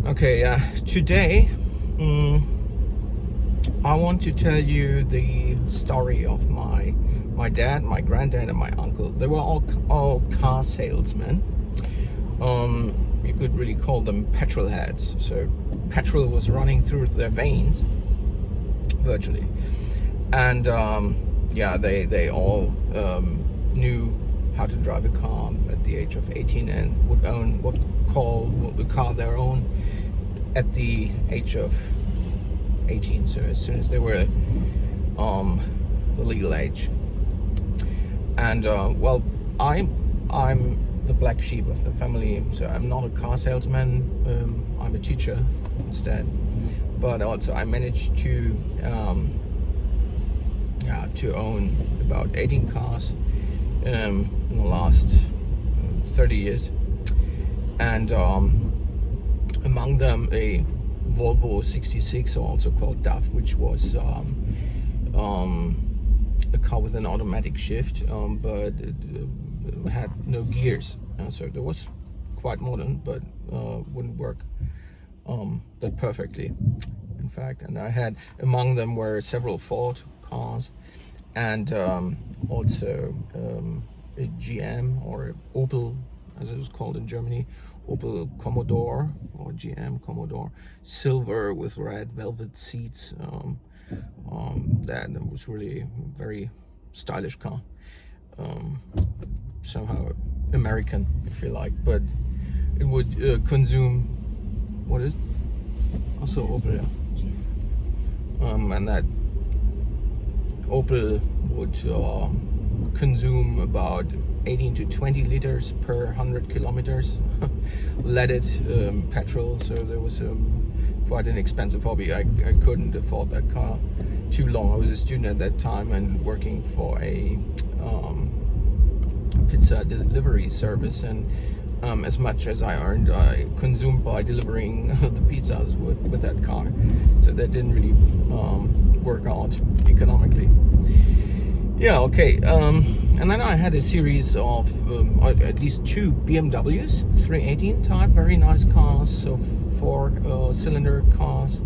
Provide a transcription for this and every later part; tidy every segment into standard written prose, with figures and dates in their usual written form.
Okay, today I want to tell you the story of my dad, my granddad, and my uncle. They were all car salesmen. You could really call them petrolheads. So petrol was running through their veins, virtually. And they all knew how to drive a car at the age of 18 and would call the car their own at the age of 18. So as soon as they were the legal age. And well, I'm the black sheep of the family, so I'm not a car salesman. I'm a teacher instead. But also I managed to own about 18 cars in the last 30 years, and among them a Volvo 66, also called DAF, which was a car with an automatic shift, but it had no gears, so it was quite modern, but wouldn't work that perfectly, in fact. And I had, among them were several Ford cars, and also a GM, or Opel as it was called in Germany, Opel Commodore, or GM Commodore, silver with red velvet seats. That was really a very stylish car, somehow American, if you like, but it would consume, what is also Opel, and that Opel would consume about 18 to 20 liters per 100 kilometers leaded petrol, so there was quite an expensive hobby. I couldn't afford that car too long. I was a student at that time and working for a pizza delivery service, and as much as I earned, I consumed by delivering the pizzas with that car, so that didn't really work out economically. Yeah, okay. And then I had a series of at least two BMWs 318 type, very nice cars, so 4-cylinder cars,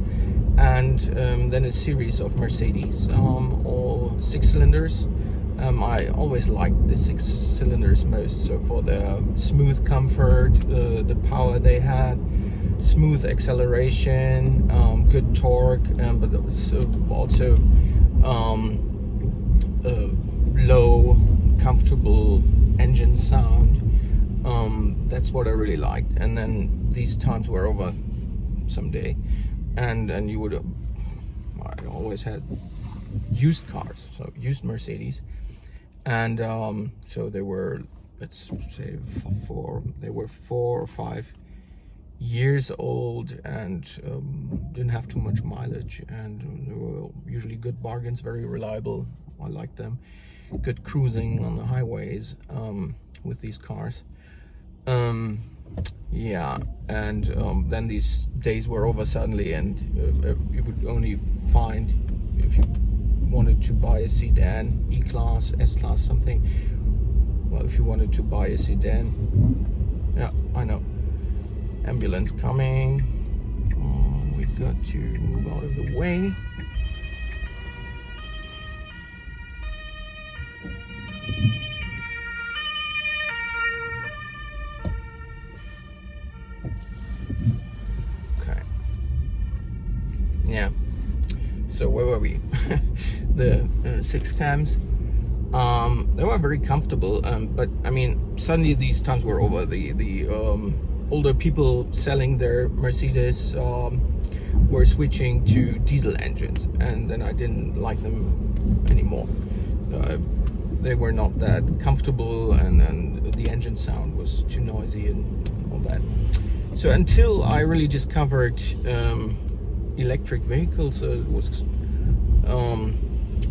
and then a series of Mercedes, all 6 cylinders. I always liked the 6 cylinders most, so for their smooth comfort, the power they had, smooth acceleration, good torque, but also low, comfortable engine sound. That's what I really liked. And then these times were over someday, and you would I always had used cars, so used Mercedes, and so they were, let's say, 4 or 5 years old, and didn't have too much mileage, and they were usually good bargains, very reliable. I liked them. Good cruising on the highways with these cars. Yeah, and then these days were over suddenly, and you would only find, if you wanted to buy a sedan, E-Class, S-Class, something. Well, if you wanted to buy a sedan, yeah, I know. Ambulance coming. We got to move out of the way. Okay. Yeah. So where were we? The 6 cams. They were very comfortable, but I mean, suddenly these times were over. The older people selling their Mercedes were switching to diesel engines, and then I didn't like them anymore. They were not that comfortable, and the engine sound was too noisy and all that. So until I really discovered electric vehicles, it was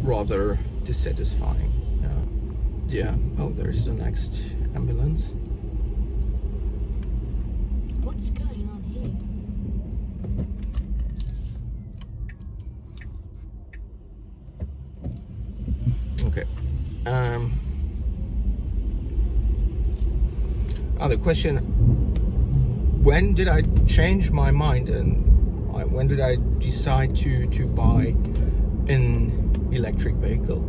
rather dissatisfying. Yeah. Oh, there's the next ambulance. What's going on here? Okay. The question when did I change my mind, and when did I decide to buy an electric vehicle?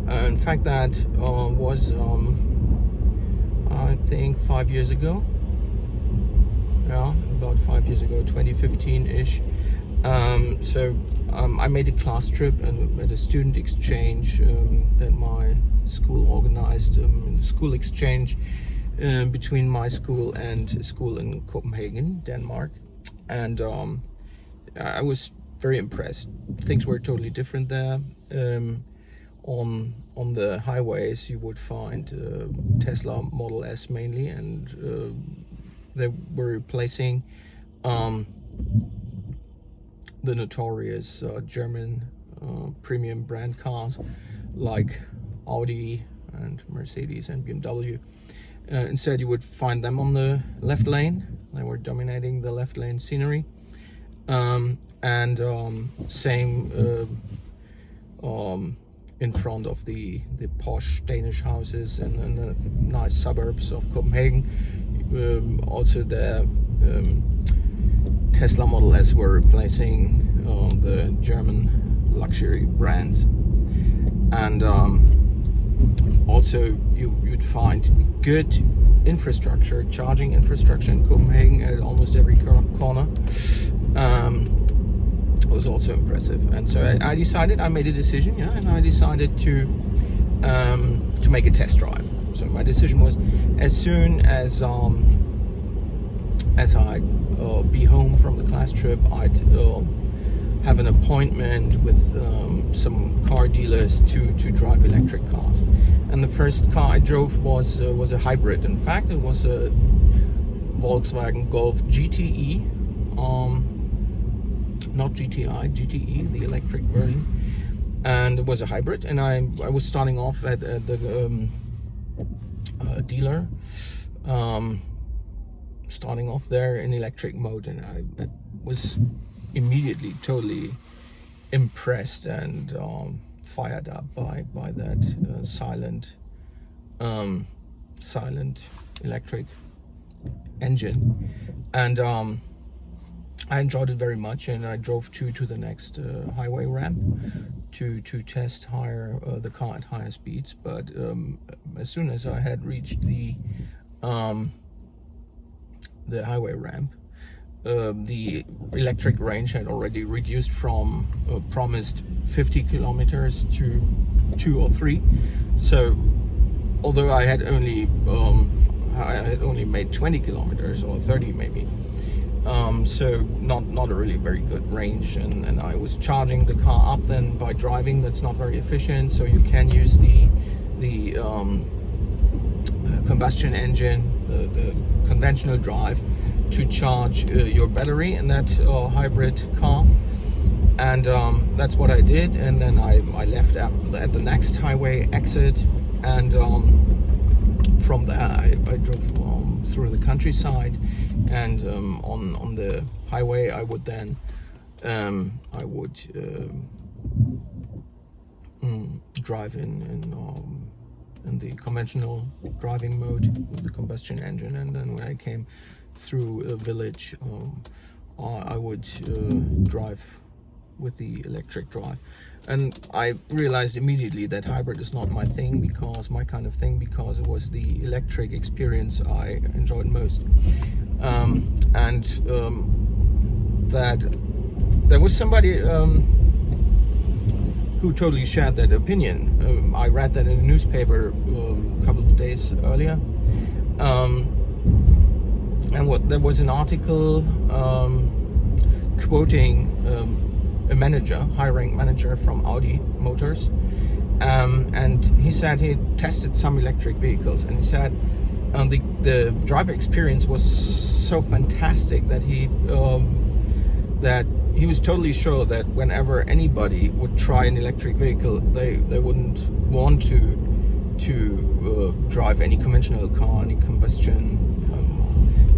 In fact, that was I think 5 years ago. Yeah, about 5 years ago, 2015-ish. I made a class trip and at a student exchange that my school organized, school exchange between my school and a school in Copenhagen, Denmark. And I was very impressed. Things were totally different there. On the highways you would find Tesla Model S mainly, and they were replacing the notorious German premium brand cars like Audi and Mercedes and BMW. Instead you would find them on the left lane. They were dominating the left lane scenery, and same in front of the posh Danish houses and the nice suburbs of Copenhagen. Also the Tesla Model S were replacing the German luxury brands, and also you'd find good infrastructure, charging infrastructure in Copenhagen at almost every corner. It was also impressive, and so I decided, I made a decision, and I decided to make a test drive. So my decision was, as soon as I'd be home from the class trip, I'd have an appointment with some car dealers to drive electric cars. And the first car I drove was a hybrid. In fact, it was a Volkswagen Golf GTE, not GTI, GTE, the electric version, and it was a hybrid. And I was starting off at the dealer, starting off there in electric mode, and I was immediately totally impressed and fired up by that silent electric engine, and I enjoyed it very much. And I drove to the next highway ramp to test the car at higher speeds. But as soon as I had reached the highway ramp, the electric range had already reduced from promised 50 kilometers to 2 or 3. So although I had only made 20 kilometers or 30 maybe, so not a really very good range, and I was charging the car up then by driving. That's not very efficient, so you can use the combustion engine, the conventional drive, to charge your battery in that hybrid car. And that's what I did. And then I left at the next highway exit, and from there I drove through the countryside, and on the highway I would then drive in the conventional driving mode with the combustion engine. And then when I came through a village, I would drive with the electric drive. And I realized immediately that hybrid is not my thing, because my kind of thing, because it was the electric experience I enjoyed most. That there was somebody who totally shared that opinion. I read that in a newspaper a couple of days earlier. And there was an article quoting a manager, high-ranked manager from Audi Motors, and he said he tested some electric vehicles, and he said the driver experience was so fantastic that he was totally sure that whenever anybody would try an electric vehicle, they wouldn't want to drive any conventional car, any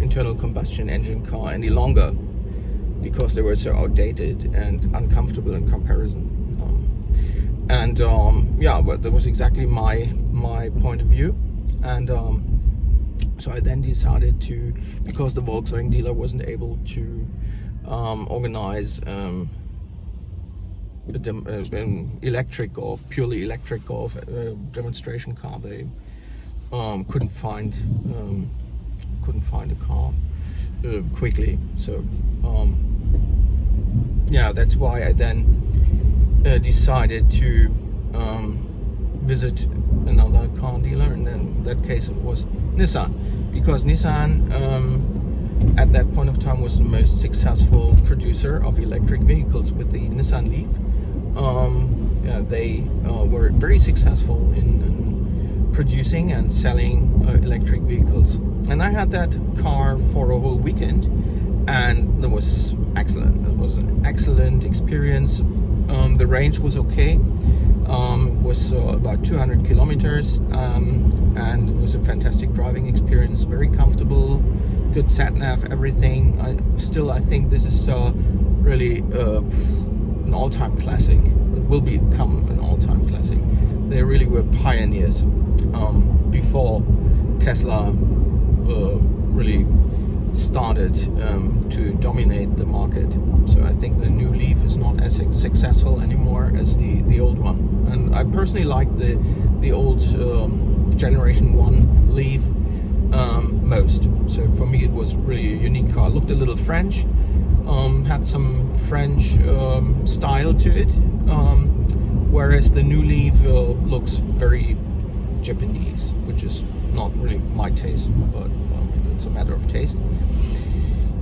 internal combustion engine car any longer, because they were so outdated and uncomfortable in comparison. But that was exactly my point of view. And So I then decided to, because the Volkswagen dealer wasn't able to organize an electric or purely electric or demonstration car, they couldn't find a car quickly. So yeah, that's why I then decided to visit another car dealer, and then in that case it was Nissan, because Nissan at that point of time was the most successful producer of electric vehicles with the Nissan Leaf. Yeah, they were very successful in producing and selling electric vehicles, and I had that car for a whole weekend, and it was excellent. It was an excellent experience. The range was okay. It was about 200 kilometers, and it was a fantastic driving experience. Very comfortable, good sat nav, everything. I think this is really an all-time classic. It will become an all-time classic. They really were pioneers before Tesla really started to dominate the market. So I think the new Leaf is not as successful anymore as the old one. And I personally like the old Generation 1 Leaf most. So for me it was really a unique car. It looked a little French, had some French style to it, whereas the new Leaf looks very Japanese, which is not really my taste, but it's a matter of taste.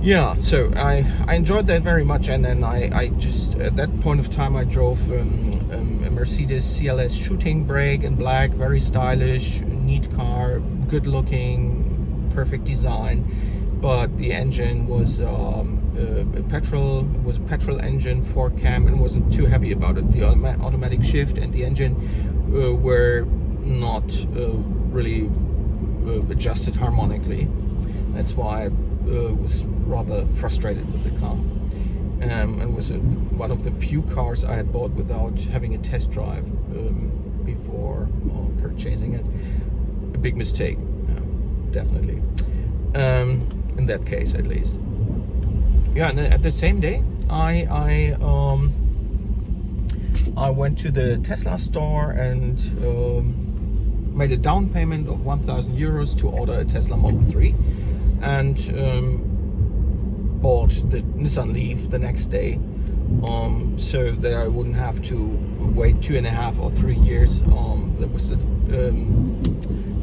Yeah, so I enjoyed that very much, and then I just, at that point of time, I drove a Mercedes CLS shooting brake in black, very stylish, neat car, good looking, perfect design, but the engine was a petrol engine, 4-cam, and wasn't too happy about it. The automatic shift and the engine were not really adjusted harmonically. That's why I was rather frustrated with the car, and was one of the few cars I had bought without having a test drive before purchasing it. A big mistake, definitely, in that case at least. Yeah, and at the same day I went to the Tesla store and made a down payment of 1,000 euros to order a Tesla Model 3, and bought the Nissan Leaf the next day, so that I wouldn't have to wait 2.5 or 3 years. That was the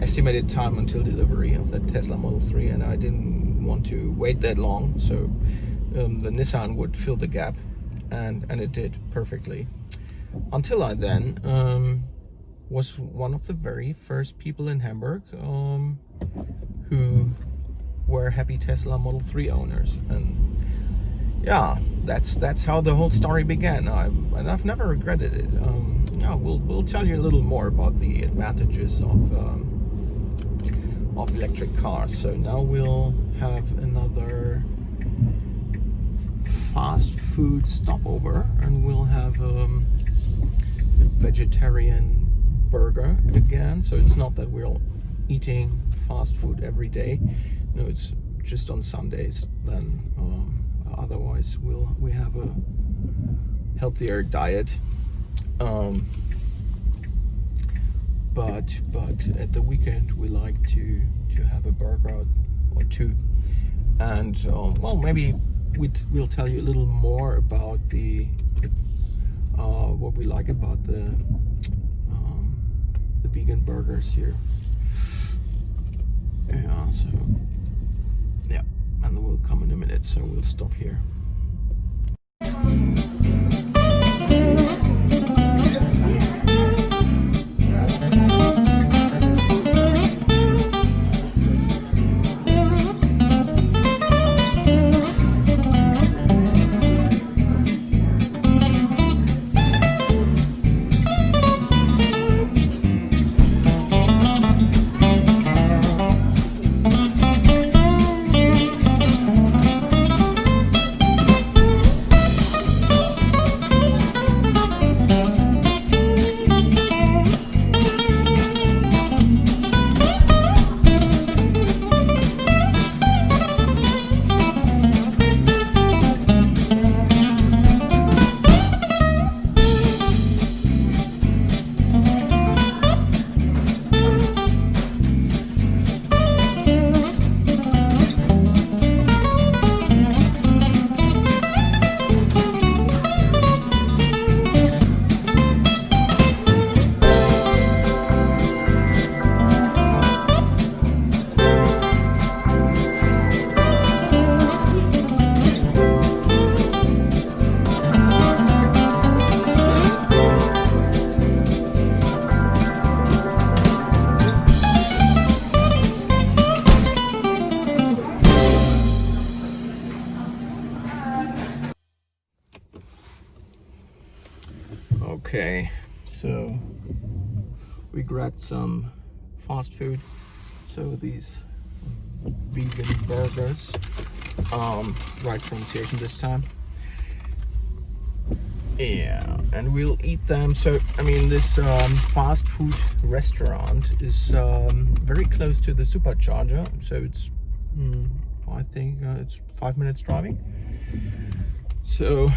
estimated time until delivery of the Tesla Model 3, and I didn't want to wait that long, so the Nissan would fill the gap, and it did perfectly. Until I then was one of the very first people in Hamburg who were happy Tesla Model 3 owners, and yeah, that's how the whole story began. And I've never regretted it. Yeah, we'll tell you a little more about the advantages of electric cars. So now we'll have another fast food stopover, and we'll have a vegetarian burger again. So it's not that we're eating fast food every day. No, it's just on Sundays. Then otherwise we have a healthier diet. But at the weekend we like to have a burger or two, and well, maybe we'll tell you a little more about what we like about the vegan burgers here. Yeah, so yeah, and we'll come in a minute, so we'll stop here. Okay, so we grabbed some fast food. So these vegan burgers, right pronunciation this time. Yeah, and we'll eat them. So I mean, this fast food restaurant is very close to the supercharger. So it's I think it's 5 minutes driving. So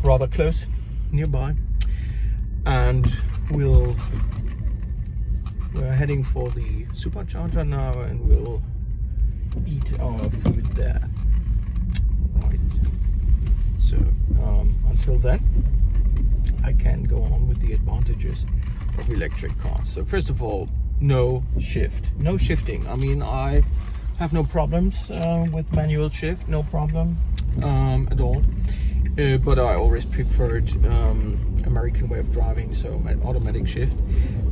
rather close, nearby. And we're heading for the supercharger now, and we'll eat our food there. Right. So until then, I can go on with the advantages of electric cars. So first of all, no shifting. I mean, I have no problems with manual shift, no problem at all. But I always preferred American way of driving, so automatic shift.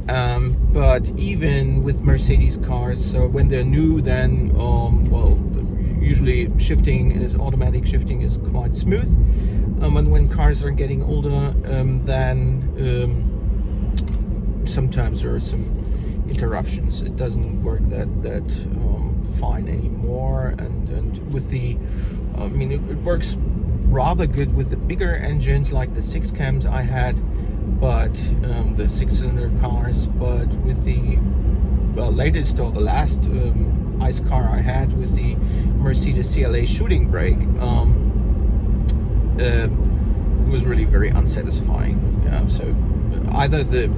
But even with Mercedes cars, so when they're new, then usually automatic shifting is quite smooth. And when cars are getting older, then sometimes there are some interruptions. It doesn't work that fine anymore. And with the, it works rather good with the bigger engines like the 6 cams I had, but the 6-cylinder cars. But with the latest or the last ICE car I had with the Mercedes CLA shooting brake, it was really very unsatisfying. Yeah, so either the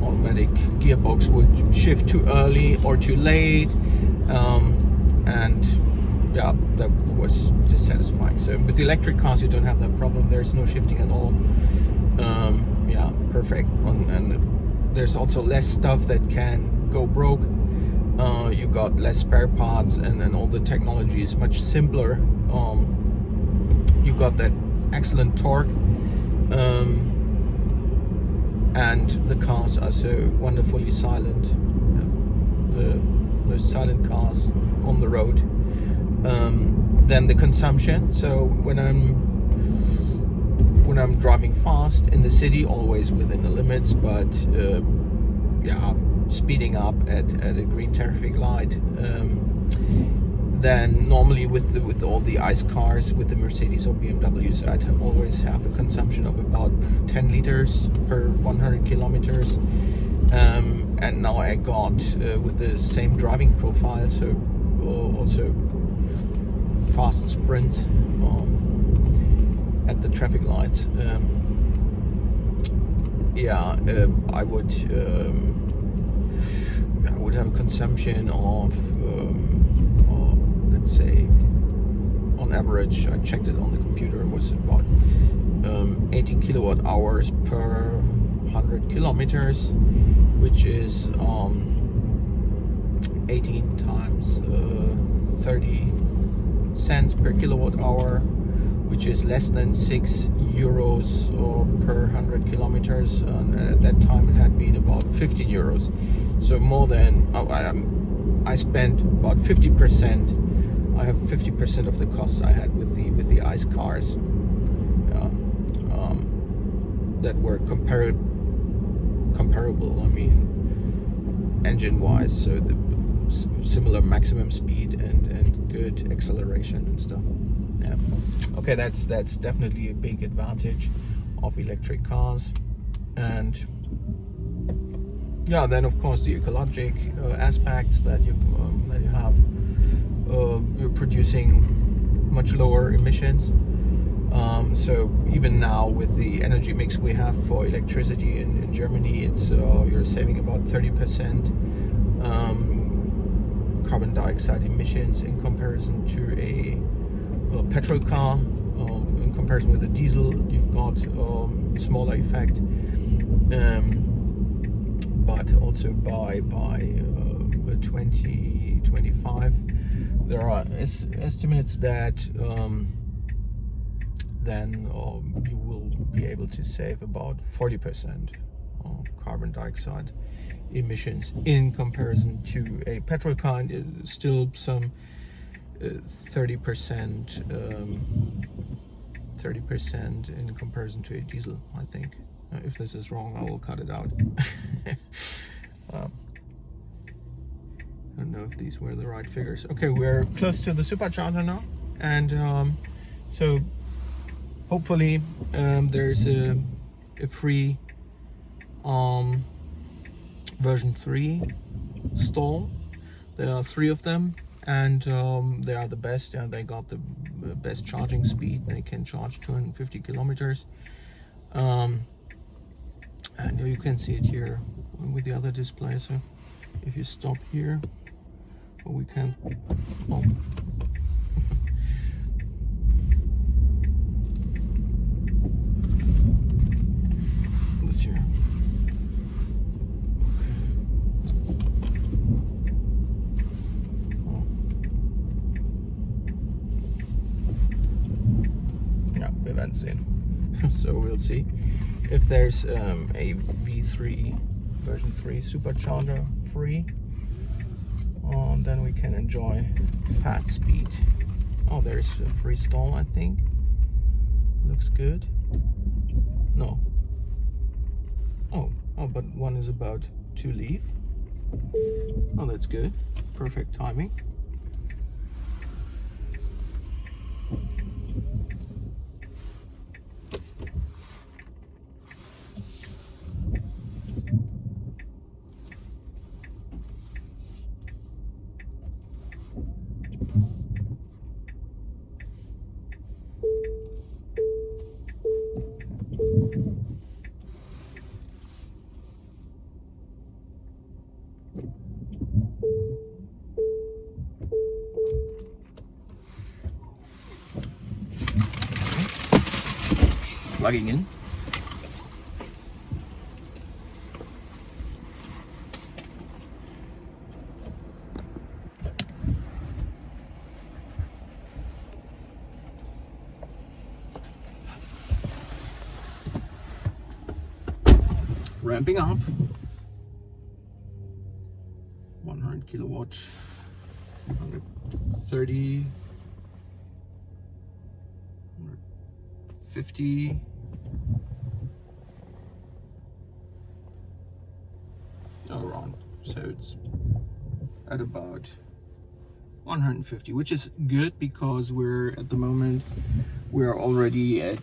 automatic gearbox would shift too early or too late, and yeah, that was dissatisfying. So with the electric cars, you don't have that problem. There's no shifting at all. Yeah, perfect. And there's also less stuff that can go broke. You got less spare parts, and all the technology is much simpler. You got that excellent torque, and the cars are so wonderfully silent. The most silent cars on the road. Then the consumption. So when I'm driving fast in the city, always within the limits, but speeding up at a green traffic light, then normally with all the ICE cars, with the Mercedes or BMWs, I'd always have a consumption of about 10 liters per 100 kilometers. And now I got with the same driving profile, so also fast sprints at the traffic lights. I would have a consumption of let's say, on average, I checked it on the computer, it was about 18 kilowatt hours per 100 kilometers, which is 18 times 30 cents per kilowatt hour, which is less than 6 euros per 100 kilometers. And at that time it had been about 15 euros. So more than, I spent about 50%. I have 50% of the costs I had with the ICE cars that were comparable. I mean, engine-wise, so the similar maximum speed and good acceleration and stuff. Yeah. Okay, that's definitely a big advantage of electric cars. And yeah, then of course the ecologic aspects that you have. You're producing much lower emissions. So even now with the energy mix we have for electricity in Germany, it's you're saving about 30% carbon dioxide emissions in comparison to a petrol car. In comparison with a diesel, you've got a smaller effect. But also by 2025, there are estimates that then you will be able to save about 40% carbon dioxide emissions in comparison to a petrol car, and still some 30% 30% in comparison to a diesel, I think. If this is wrong, I will cut it out. I don't know if these were the right figures. Okay, we're close to the supercharger now, and so hopefully there's a free version 3 stall. There are 3 of them, and they are the best. Yeah, they got the best charging speed. They can charge 250 kilometers. And you can see it here with the other display. So if you stop here, well, we can. Oh. This here. Sehen. So we'll see if there's a V3 version 3 supercharger free. Then we can enjoy fast speed. Oh, there's a free stall, I think. Looks good. No. Oh, but one is about to leave. Oh, that's good. Perfect timing. Plugging in. Ramping up. 100 kilowatts, 130, 150. Around, so it's at about 150, which is good because we're at the moment we're already at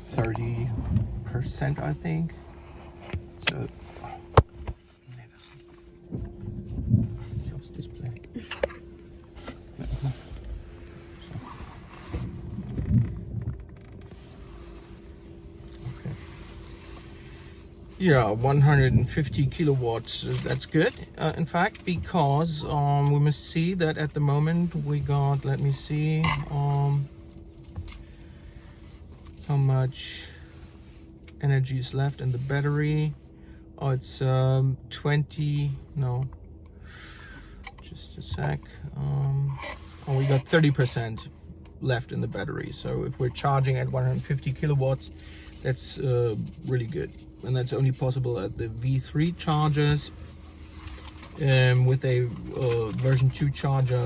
30%, I think. So display. Yeah, 150 kilowatts, that's good. In fact, because we must see that at the moment we got, let me see, how much energy is left in the battery. Oh, it's 20, no, just a sec. Oh, we got 30% left in the battery. So if we're charging at 150 kilowatts, that's really good, and that's only possible at the V3 chargers. With a version 2 charger,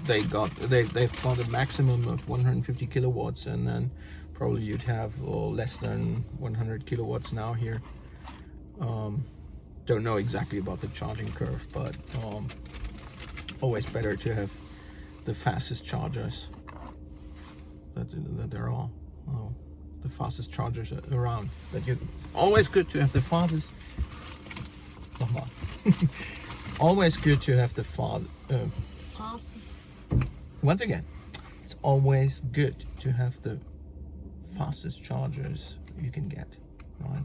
they've got a maximum of 150 kilowatts, and then probably you'd have less than 100 kilowatts now here. Don't know exactly about the charging curve, but always better to have the fastest chargers that there are. The fastest chargers around. That you always good to have the fastest. Always good to have the fastest. Once again, it's always good to have the fastest chargers you can get, right?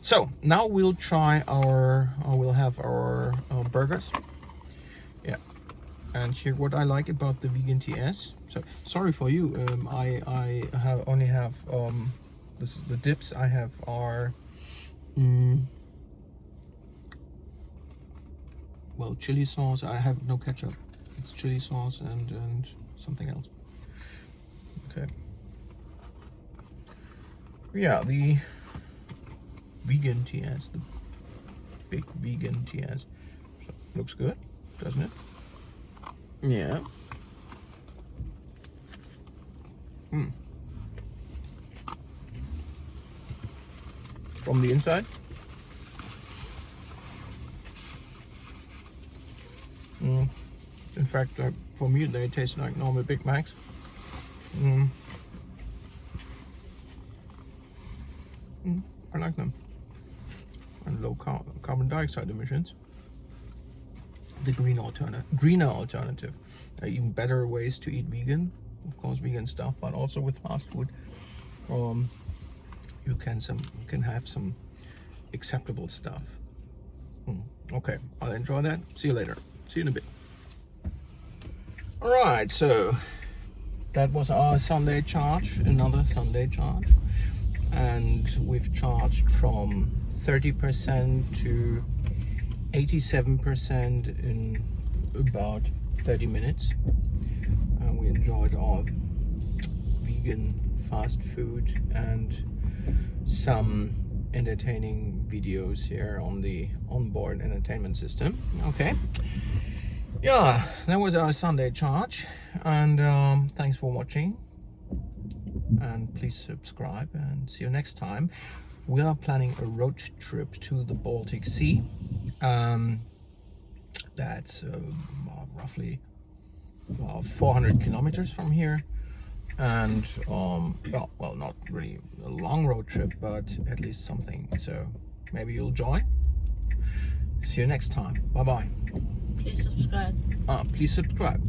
So now we'll try we'll have our burgers. Yeah, and here what I like about the vegan TS. So sorry for you. I only have the dips I have are well, chili sauce. I have no ketchup. It's chili sauce and something else. Okay. Yeah, the vegan TS, the big vegan TS. So, looks good, doesn't it? Yeah. From the inside. In fact, for me, they taste like normal Big Macs. I like them. And low carbon dioxide emissions. The greener alternative. There are even better ways to eat vegan. Of course, vegan stuff, but also with fast food. You can have some acceptable stuff. Okay, I'll enjoy that. See you later. See you in a bit. All right, so that was our Sunday charge, another Sunday charge, and we've charged from 30% to 87% in about 30 minutes. And we enjoyed our vegan fast food and some entertaining videos here on the onboard entertainment system. Okay, yeah, that was our Sunday charge, and thanks for watching, and please subscribe, and see you next time. We are planning a road trip to the Baltic Sea. That's roughly 400 kilometers from here, and well, not really a long road trip, but at least something. So maybe you'll join. See you next time. Bye bye. Please subscribe. Please subscribe.